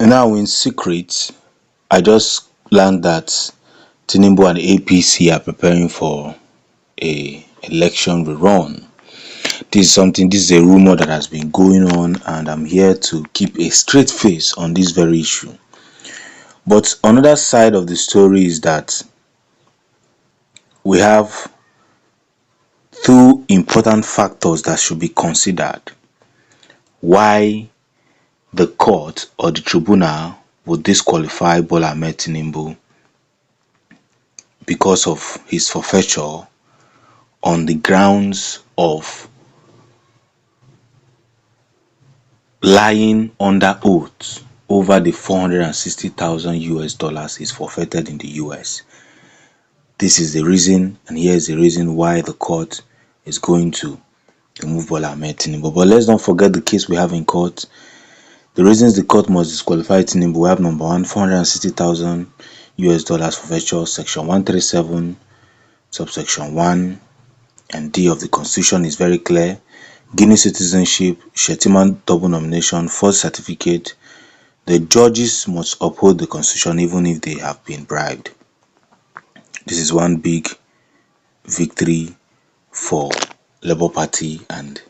Now, in secret, I just learned that Tinubu and APC are preparing for a election rerun. This is a rumor that has been going on, and I'm here to keep a straight face on this very issue. But another side of the story is that we have two important factors that should be considered why the court or the tribunal would disqualify Bola Ahmed Tinubu because of his forfeiture on the grounds of lying under oath over the 460,000 US dollars is forfeited in the US. This is the reason, and here is the reason why the court is going to remove Bola Ahmed Tinubu. But let's not forget the case we have in court. The reasons the court must disqualify Tinubu, we have number one, 460,000 US dollars forfeiture, section 137, subsection 1 and D of the Constitution is very clear. Guinea citizenship, Shettima double nomination, false certificate. The judges must uphold the Constitution even if they have been bribed. This is one big victory for Labour Party and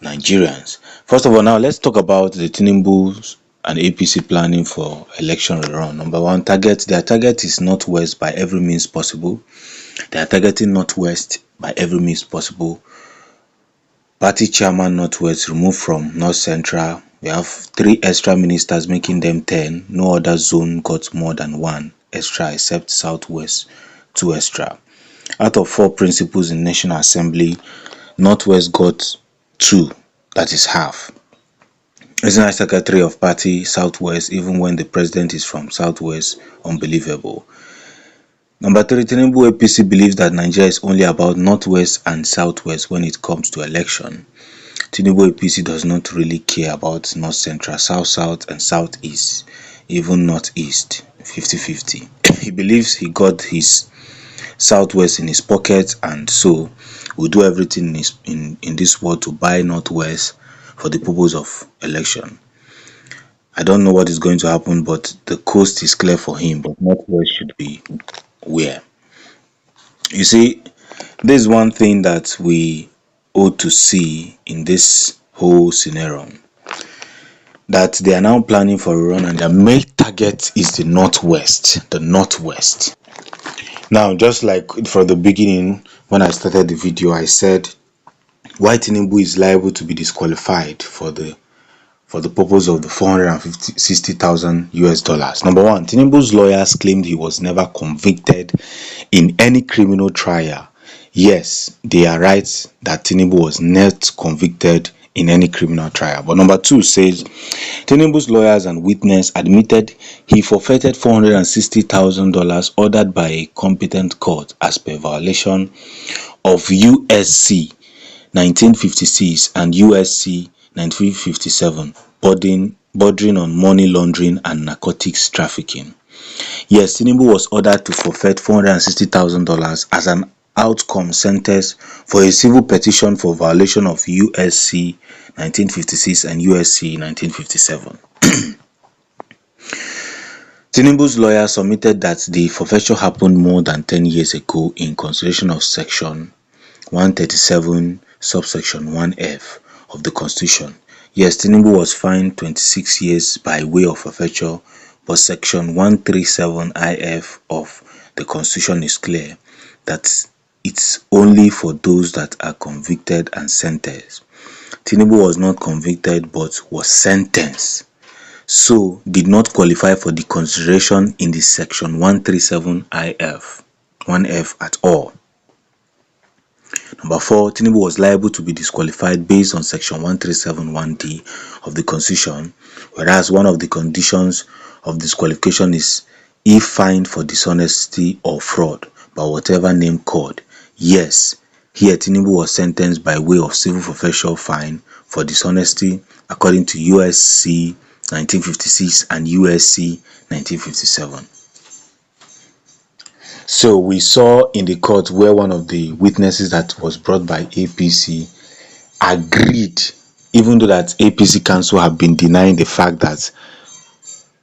Nigerians. First of all, now let's talk about the Tinubu and APC planning for election rerun. Number one, their target is Northwest by every means possible. They are targeting Northwest by every means possible. Party chairman Northwest removed from North Central. We have 3 extra ministers, making them 10. No other zone got more than 1 extra except Southwest, 2 extra. Out of 4 principals in National Assembly, Northwest got 2, that is half. Regional Secretary of Party, Southwest, even when the president is from Southwest, unbelievable. Number 3, Tinubu APC believes that Nigeria is only about Northwest and Southwest when it comes to election. Tinubu APC does not really care about North Central, South South and Southeast, even Northeast, 50-50. He believes he got his Southwest in his pocket and so will do everything in this world to buy Northwest for the purpose of election. I don't know what is going to happen, but the coast is clear for him, but Northwest should be where? You see, there's one thing that we ought to see in this whole scenario, that they are now planning for a run and their main target is the Northwest. Now, just like from the beginning, when I started the video, I said why Tinubu is liable to be disqualified for the purpose of the 460,000 US dollars. Number one, Tinubu's lawyers claimed he was never convicted in any criminal trial. Yes, they are right that Tinubu was not convicted in any criminal trial. But number 2 says Tinubu's lawyers and witness admitted he forfeited $460,000 ordered by a competent court as per violation of USC 1956 and USC 1957, bordering on money laundering and narcotics trafficking. Yes, Tinubu was ordered to forfeit $460,000 as an outcome sentence for a civil petition for violation of USC 1956 and USC 1957. Tinubu's lawyer submitted that the forfeiture happened more than 10 years ago in consideration of Section 137, subsection 1F of the Constitution. Yes, Tinubu was fined 26 years by way of forfeiture, but Section 137IF of the Constitution is clear that it's only for those that are convicted and sentenced. Tinubu was not convicted but was sentenced, so did not qualify for the consideration in the Section 137IF 1F at all. Number 4, Tinubu was liable to be disqualified based on Section 137(1)(d) of the Constitution, whereas one of the conditions of disqualification is if fined for dishonesty or fraud by whatever name called. Yes, here Tinubu was sentenced by way of civil forfeiture fine for dishonesty according to USC 1956 and USC 1957. So we saw in the court where one of the witnesses that was brought by APC agreed even though that APC council have been denying the fact that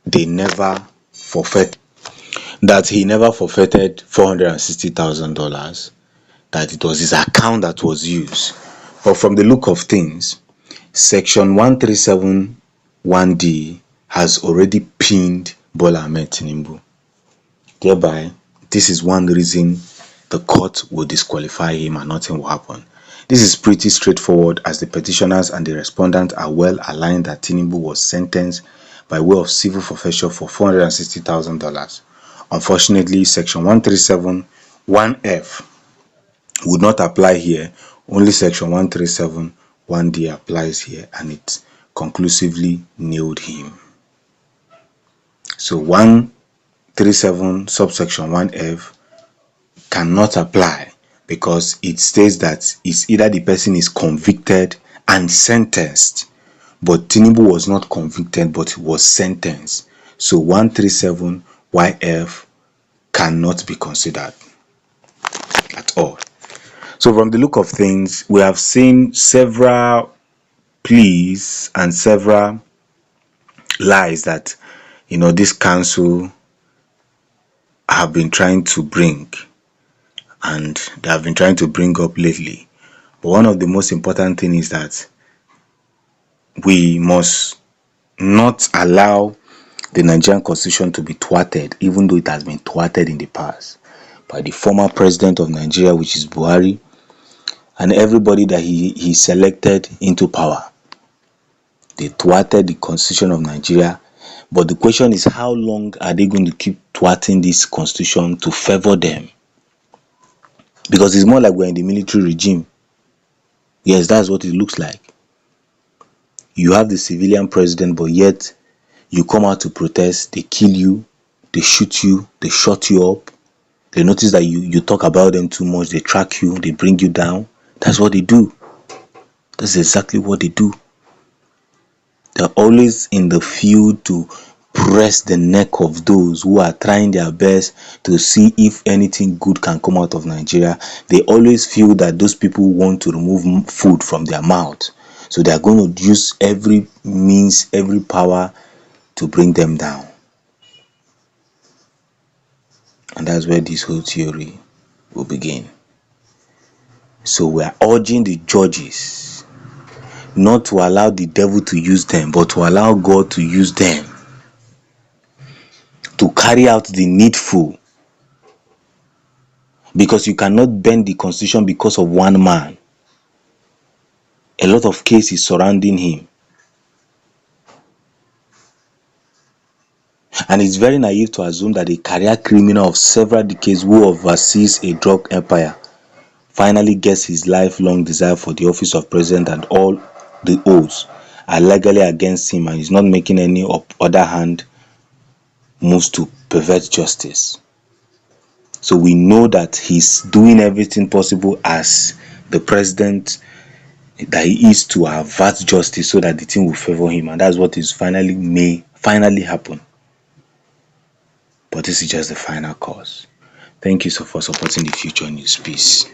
they never forfeit that he never forfeited $460,000, that it was his account that was used. But from the look of things, section 1371D has already pinned Bola Ahmed Tinubu. Thereby, this is one reason the court will disqualify him and nothing will happen. This is pretty straightforward, as the petitioners and the respondent are well aligned that Tinubu was sentenced by way of civil forfeiture for $460,000. Unfortunately, section 1371F would not apply here. Only section 1371D applies here, and it conclusively nailed him. So 137 subsection 1F cannot apply, because it states that it's either the person is convicted and sentenced, but Tinubu was not convicted but he was sentenced. So 137 YF cannot be considered at all. So from the look of things, we have seen several pleas and several lies that this council have been trying to bring, and they have been trying to bring up lately. But one of the most important thing is that we must not allow the Nigerian constitution to be thwarted, even though it has been thwarted in the past by the former president of Nigeria, which is Buhari, and everybody that he selected into power. They thwarted the constitution of Nigeria. But the question is, how long are they going to keep thwarting this constitution to favor them? Because it's more like we're in the military regime. Yes, that's what it looks like. You have the civilian president, but yet you come out to protest, they kill you, they shoot you, they shut you up. They notice that you talk about them too much, they track you, they bring you down. That's what they do. That's exactly what they do. They're always in the field to press the neck of those who are trying their best to see if anything good can come out of Nigeria. They always feel that those people want to remove food from their mouth. So they are going to use every means, every power to bring them down. And that's where this whole theory will begin. So we are urging the judges not to allow the devil to use them, but to allow God to use them to carry out the needful. Because you cannot bend the constitution because of one man. A lot of cases surrounding him. And it's very naive to assume that a career criminal of several decades who oversees a drug empire finally gets his lifelong desire for the office of president, and all the oaths are legally against him, and he's not making any other hand moves to pervert justice. So we know that he's doing everything possible as the president that he is to avert justice so that the thing will favor him, and that's what may finally happen. But this is just the final cause. Thank you so for supporting the Future News. Peace.